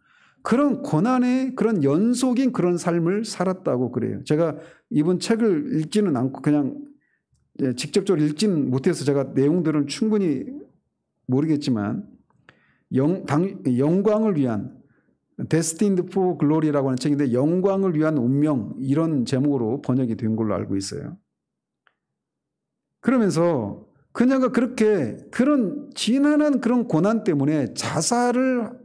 그런 고난의 그런 연속인 그런 삶을 살았다고 그래요. 제가 이분 책을 읽지는 않고 그냥 직접적으로 읽지는 못해서 제가 내용들은 충분히 모르겠지만 영광을 위한 Destined for Glory라고 하는 책인데 영광을 위한 운명 이런 제목으로 번역이 된 걸로 알고 있어요. 그러면서 그녀가 그렇게 그런 지난한 그런 고난 때문에 자살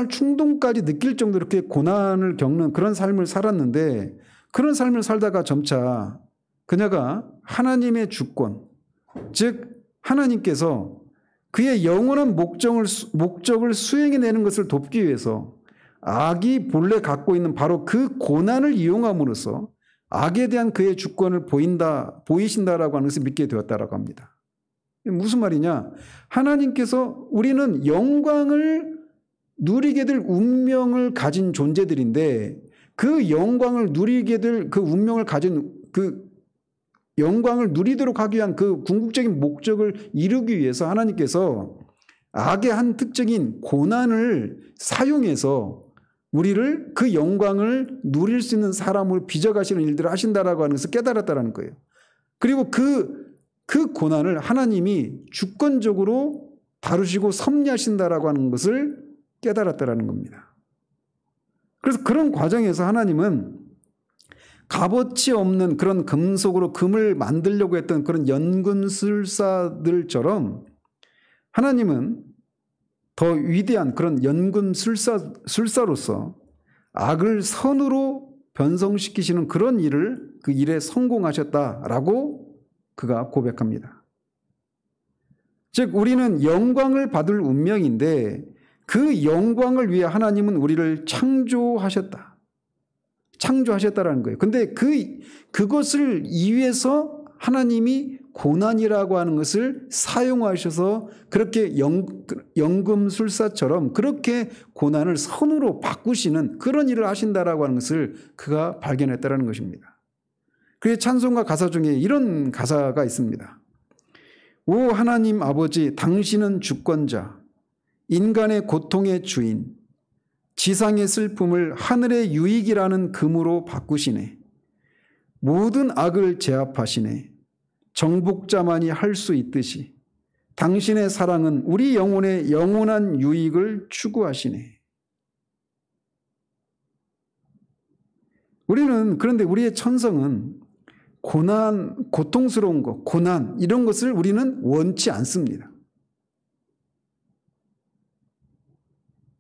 충동까지 느낄 정도로 이렇게 고난을 겪는 그런 삶을 살았는데 그런 삶을 살다가 점차 그녀가 하나님의 주권, 즉 하나님께서 그의 영원한 목적을 수행해내는 것을 돕기 위해서 악이 본래 갖고 있는 바로 그 고난을 이용함으로써 악에 대한 그의 주권을 보이신다라고 하는 것을 믿게 되었다라고 합니다. 무슨 말이냐? 하나님께서 우리는 영광을 누리게 될 운명을 가진 존재들인데 그 영광을 누리게 될 그 운명을 가진 그 영광을 누리도록 하기 위한 그 궁극적인 목적을 이루기 위해서 하나님께서 악의 한 특징인 고난을 사용해서 우리를 그 영광을 누릴 수 있는 사람으로 빚어가시는 일들을 하신다라고 하는 것을 깨달았다라는 거예요. 그리고 그 고난을 하나님이 주권적으로 다루시고 섭리하신다라고 하는 것을 깨달았다라는 겁니다. 그래서 그런 과정에서 하나님은 값어치 없는 그런 금속으로 금을 만들려고 했던 그런 연금술사들처럼 하나님은 더 위대한 그런 연금술사로서 악을 선으로 변성시키시는 그런 일을 그 일에 성공하셨다라고 그가 고백합니다. 즉 우리는 영광을 받을 운명인데 그 영광을 위해 하나님은 우리를 창조하셨다라는 거예요. 근데 그것을 위해서 하나님이 고난이라고 하는 것을 사용하셔서 그렇게 연금술사처럼 그렇게 고난을 선으로 바꾸시는 그런 일을 하신다라고 하는 것을 그가 발견했다라는 것입니다. 그의 찬송가 가사 중에 이런 가사가 있습니다. 오 하나님 아버지 당신은 주권자 인간의 고통의 주인 지상의 슬픔을 하늘의 유익이라는 금으로 바꾸시네. 모든 악을 제압하시네. 정복자만이 할 수 있듯이 당신의 사랑은 우리 영혼의 영원한 유익을 추구하시네. 그런데 우리의 천성은 고통스러운 것, 고난 이런 것을 우리는 원치 않습니다.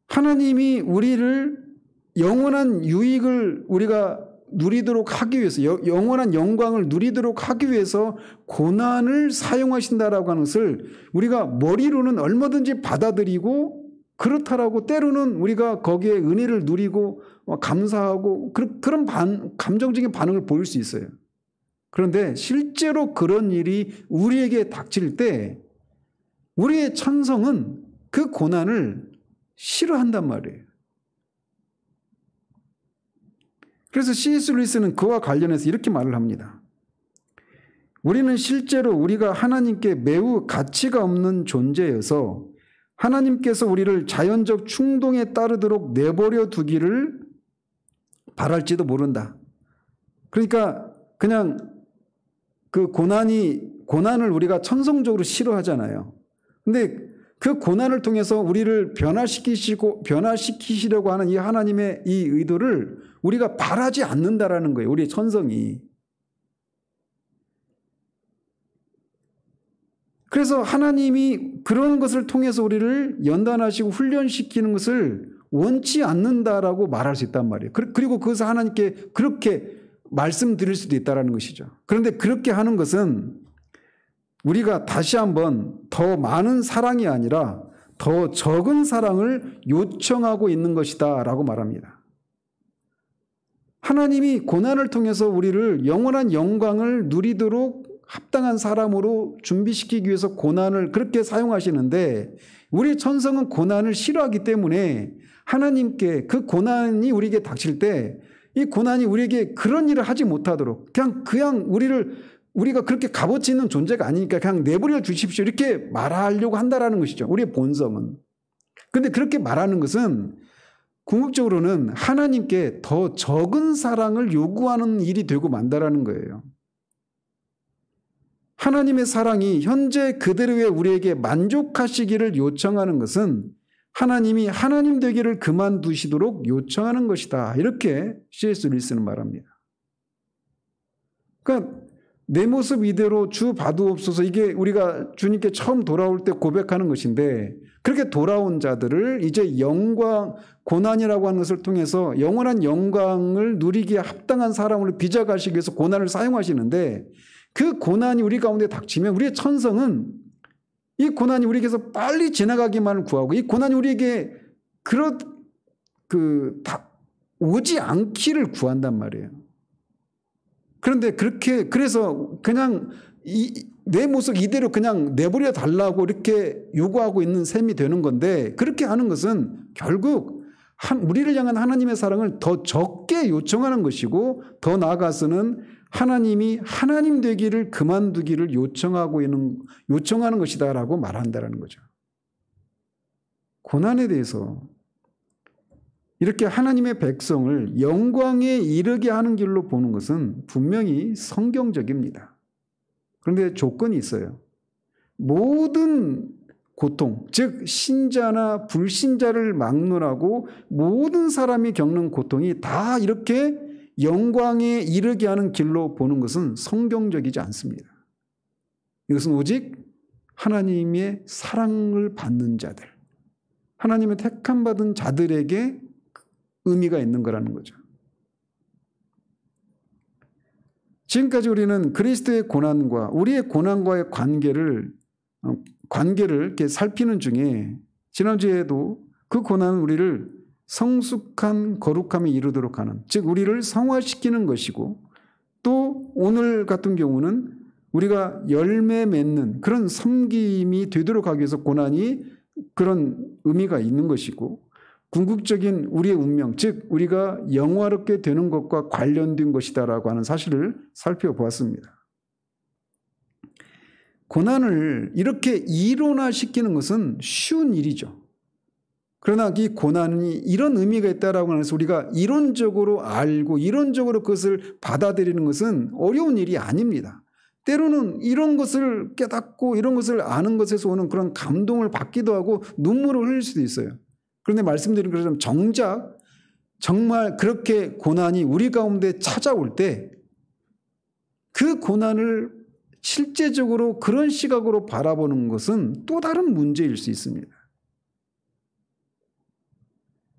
하나님이 우리를 영원한 유익을 우리가 누리도록 하기 위해서 영원한 영광을 누리도록 하기 위해서 고난을 사용하신다라고 하는 것을 우리가 머리로는 얼마든지 받아들이고 그렇다라고 때로는 우리가 거기에 은혜를 누리고 감사하고 그런 감정적인 반응을 보일 수 있어요. 그런데 실제로 그런 일이 우리에게 닥칠 때 우리의 천성은 그 고난을 싫어한단 말이에요. 그래서 C.S. 루이스는 그와 관련해서 이렇게 말을 합니다. 우리는 실제로 우리가 하나님께 매우 가치가 없는 존재여서 하나님께서 우리를 자연적 충동에 따르도록 내버려 두기를 바랄지도 모른다. 그러니까 그냥 그 고난을 우리가 천성적으로 싫어하잖아요. 근데 그 고난을 통해서 우리를 변화시키시려고 하는 이 하나님의 이 의도를 우리가 바라지 않는다라는 거예요. 우리의 천성이. 그래서 하나님이 그런 것을 통해서 우리를 연단하시고 훈련시키는 것을 원치 않는다라고 말할 수 있단 말이에요. 그리고 그것을 하나님께 그렇게 말씀드릴 수도 있다는 것이죠. 그런데 그렇게 하는 것은 우리가 다시 한번 더 많은 사랑이 아니라 더 적은 사랑을 요청하고 있는 것이다 라고 말합니다. 하나님이 고난을 통해서 우리를 영원한 영광을 누리도록 합당한 사람으로 준비시키기 위해서 고난을 그렇게 사용하시는데, 우리 천성은 고난을 싫어하기 때문에 하나님께 그 고난이 우리에게 닥칠 때 이 고난이 우리에게 그런 일을 하지 못하도록 그냥 우리가 그렇게 값어치 있는 존재가 아니니까 그냥 내버려 주십시오 이렇게 말하려고 한다라는 것이죠. 우리의 본성은. 그런데 그렇게 말하는 것은 궁극적으로는 하나님께 더 적은 사랑을 요구하는 일이 되고 만다라는 거예요. 하나님의 사랑이 현재 그대로의 우리에게 만족하시기를 요청하는 것은 하나님이 하나님 되기를 그만두시도록 요청하는 것이다. 이렇게 C.S. 루이스는 말합니다. 그러니까 내 모습 이대로 주 봐두옵소서, 이게 우리가 주님께 처음 돌아올 때 고백하는 것인데, 그렇게 돌아온 자들을 이제 영광, 고난이라고 하는 것을 통해서 영원한 영광을 누리기에 합당한 사람으로 빚어가시기 위해서 고난을 사용하시는데, 그 고난이 우리 가운데 닥치면 우리의 천성은 이 고난이 우리에게서 빨리 지나가기만을 구하고, 이 고난이 우리에게 오지 않기를 구한단 말이에요. 그런데 그래서 그냥 내 모습 이대로 그냥 내버려 달라고 이렇게 요구하고 있는 셈이 되는 건데, 그렇게 하는 것은 결국 우리를 향한 하나님의 사랑을 더 적게 요청하는 것이고, 더 나아가서는 하나님이 하나님 되기를 그만두기를 요청하는 것이다라고 말한다라는 거죠. 고난에 대해서 이렇게 하나님의 백성을 영광에 이르게 하는 길로 보는 것은 분명히 성경적입니다. 그런데 조건이 있어요. 모든 고통, 즉 신자나 불신자를 막론하고 모든 사람이 겪는 고통이 다 이렇게 영광에 이르게 하는 길로 보는 것은 성경적이지 않습니다. 이것은 오직 하나님의 사랑을 받는 자들, 하나님의 택함받은 자들에게 의미가 있는 거라는 거죠. 지금까지 우리는 그리스도의 고난과 우리의 고난과의 관계를 이렇게 살피는 중에, 지난주에도 그 고난은 우리를 성숙한 거룩함에 이르도록 하는, 즉 우리를 성화시키는 것이고, 또 오늘 같은 경우는 우리가 열매 맺는 그런 섬김이 되도록 하기 위해서 고난이 그런 의미가 있는 것이고, 궁극적인 우리의 운명, 즉 우리가 영화롭게 되는 것과 관련된 것이다라고 하는 사실을 살펴보았습니다. 고난을 이렇게 이론화시키는 것은 쉬운 일이죠. 그러나 이 고난이 이런 의미가 있다라고 해서 우리가 이론적으로 알고 이론적으로 그것을 받아들이는 것은 어려운 일이 아닙니다. 때로는 이런 것을 깨닫고 이런 것을 아는 것에서 오는 그런 감동을 받기도 하고 눈물을 흘릴 수도 있어요. 그런데 말씀드린 것처럼 정작 정말 그렇게 고난이 우리 가운데 찾아올 때 그 고난을 실제적으로 그런 시각으로 바라보는 것은 또 다른 문제일 수 있습니다.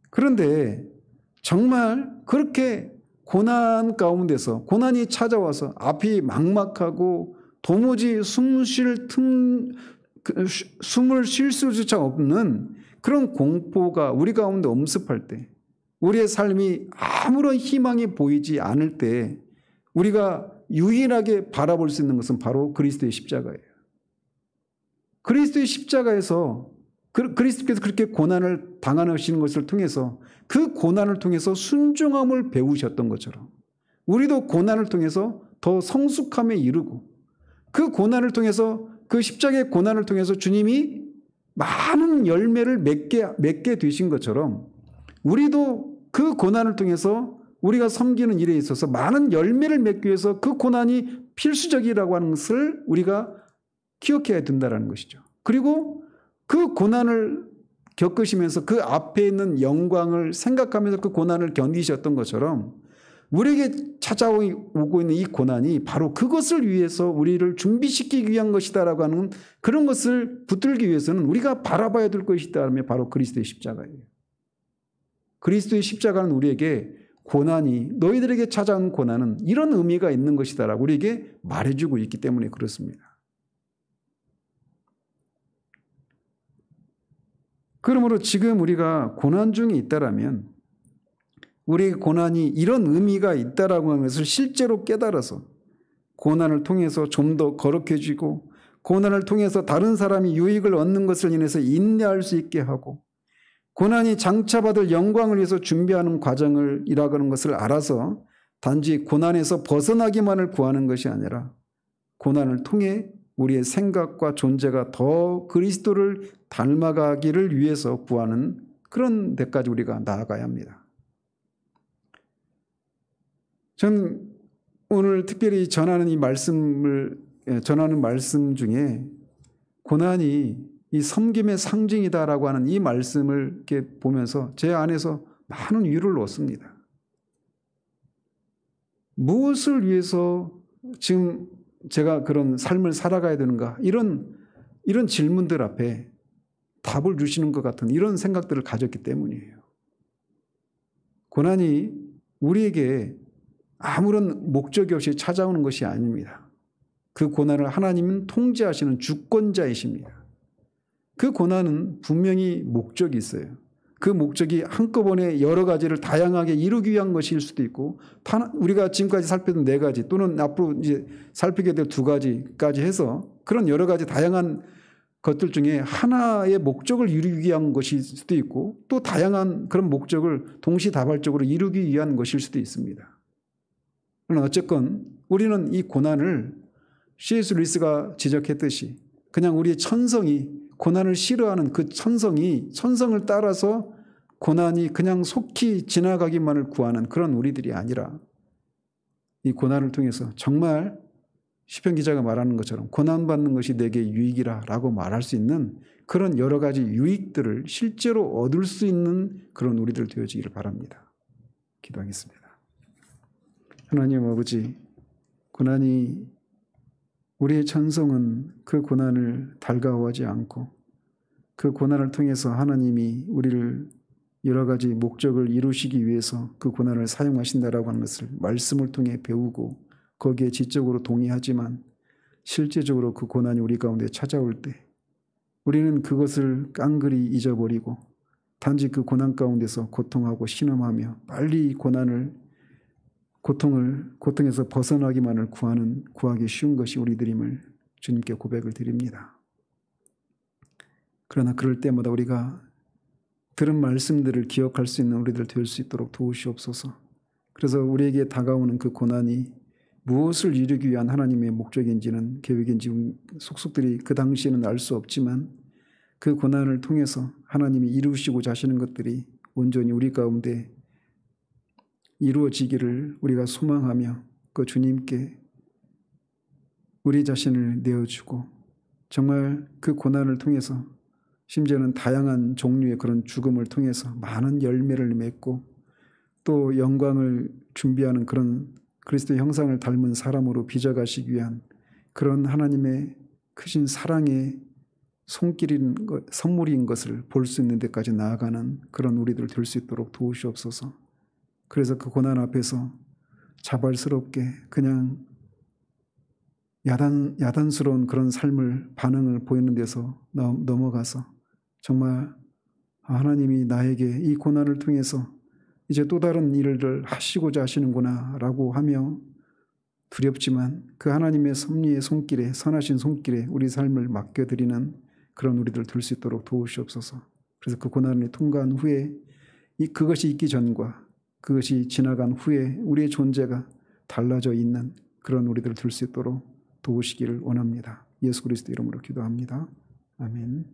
그런데 정말 그렇게 고난 가운데서 고난이 찾아와서 앞이 막막하고 도무지 숨을 쉴 수조차 없는 그런 공포가 우리 가운데 엄습할 때, 우리의 삶이 아무런 희망이 보이지 않을 때 우리가 유일하게 바라볼 수 있는 것은 바로 그리스도의 십자가예요. 그리스도의 십자가에서 그리스도께서 그렇게 고난을 당하시는 것을 통해서, 그 고난을 통해서 순종함을 배우셨던 것처럼 우리도 고난을 통해서 더 성숙함에 이르고, 그 고난을 통해서, 그 십자가의 고난을 통해서 주님이 많은 열매를 맺게 되신 것처럼 우리도 그 고난을 통해서 우리가 섬기는 일에 있어서 많은 열매를 맺기 위해서 그 고난이 필수적이라고 하는 것을 우리가 기억해야 된다는 것이죠. 그리고 그 고난을 겪으시면서 그 앞에 있는 영광을 생각하면서 그 고난을 견디셨던 것처럼 우리에게 찾아오고 있는 이 고난이 바로 그것을 위해서 우리를 준비시키기 위한 것이다라고 하는 그런 것을 붙들기 위해서는 우리가 바라봐야 될 것이다 하면 바로 그리스도의 십자가예요. 그리스도의 십자가는 우리에게 고난이 너희들에게 찾아온 고난은 이런 의미가 있는 것이다라고 우리에게 말해주고 있기 때문에 그렇습니다. 그러므로 지금 우리가 고난 중에 있다라면 우리의 고난이 이런 의미가 있다라고 하는 것을 실제로 깨달아서 고난을 통해서 좀 더 거룩해지고 고난을 통해서 다른 사람이 유익을 얻는 것을 인해서 인내할 수 있게 하고 고난이 장차받을 영광을 위해서 준비하는 과정을 이라는 것을 알아서 단지 고난에서 벗어나기만을 구하는 것이 아니라 고난을 통해 우리의 생각과 존재가 더 그리스도를 닮아가기를 위해서 구하는 그런 데까지 우리가 나아가야 합니다. 저는 오늘 특별히 전하는 말씀 중에 고난이 이 섬김의 상징이다라고 하는 이 말씀을 이렇게 보면서 제 안에서 많은 위로를 얻습니다. 무엇을 위해서 지금 제가 그런 삶을 살아가야 되는가 이런 질문들 앞에 답을 주시는 것 같은 이런 생각들을 가졌기 때문이에요. 고난이 우리에게 아무런 목적이 없이 찾아오는 것이 아닙니다. 그 고난을 하나님은 통제하시는 주권자이십니다. 그 고난은 분명히 목적이 있어요. 그 목적이 한꺼번에 여러 가지를 다양하게 이루기 위한 것일 수도 있고 우리가 지금까지 살피던 4가지 또는 앞으로 이제 살피게 될 2가지까지 해서 그런 여러 가지 다양한 것들 중에 하나의 목적을 이루기 위한 것일 수도 있고 또 다양한 그런 목적을 동시다발적으로 이루기 위한 것일 수도 있습니다. 그러나 어쨌건 우리는 이 고난을 C.S. 루이스가 지적했듯이 그냥 우리의 천성이 고난을 싫어하는 그 천성을 따라서 고난이 그냥 속히 지나가기만을 구하는 그런 우리들이 아니라 이 고난을 통해서 정말 시편 기자가 말하는 것처럼 고난받는 것이 내게 유익이라 라고 말할 수 있는 그런 여러 가지 유익들을 실제로 얻을 수 있는 그런 우리들 되어지기를 바랍니다. 기도하겠습니다. 하나님 아버지, 고난이 우리의 천성은 그 고난을 달가워하지 않고 그 고난을 통해서 하나님이 우리를 여러 가지 목적을 이루시기 위해서 그 고난을 사용하신다라고 하는 것을 말씀을 통해 배우고 거기에 지적으로 동의하지만 실제적으로 그 고난이 우리 가운데 찾아올 때 우리는 그것을 깡그리 잊어버리고 단지 그 고난 가운데서 고통하고 신음하며 빨리 고통에서 벗어나기만을 구하기 쉬운 것이 우리들임을 주님께 고백을 드립니다. 그러나 그럴 때마다 우리가 들은 말씀들을 기억할 수 있는 우리들 될 수 있도록 도우시옵소서. 그래서 우리에게 다가오는 그 고난이 무엇을 이루기 위한 하나님의 목적인지는 계획인지 속속들이 그 당시에는 알 수 없지만 그 고난을 통해서 하나님이 이루시고자 하시는 것들이 온전히 우리 가운데 이루어지기를 우리가 소망하며 그 주님께 우리 자신을 내어주고 정말 그 고난을 통해서 심지어는 다양한 종류의 그런 죽음을 통해서 많은 열매를 맺고 또 영광을 준비하는 그런 그리스도의 형상을 닮은 사람으로 빚어가시기 위한 그런 하나님의 크신 사랑의 선물인 것을 볼 수 있는 데까지 나아가는 그런 우리들 될 수 있도록 도우시옵소서. 그래서 그 고난 앞에서 자발스럽게 그냥 야단스러운 그런 반응을 보이는 데서 넘어가서 정말 하나님이 나에게 이 고난을 통해서 이제 또 다른 일을 하시고자 하시는구나 라고 하며 두렵지만 그 하나님의 섭리의 손길에 선하신 손길에 우리 삶을 맡겨드리는 그런 우리들 될 수 있도록 도우시옵소서. 그래서 그 고난을 통과한 후에 그것이 있기 전과 그것이 지나간 후에 우리의 존재가 달라져 있는 그런 우리들 될 수 있도록 도우시기를 원합니다. 예수 그리스도 이름으로 기도합니다. 아멘.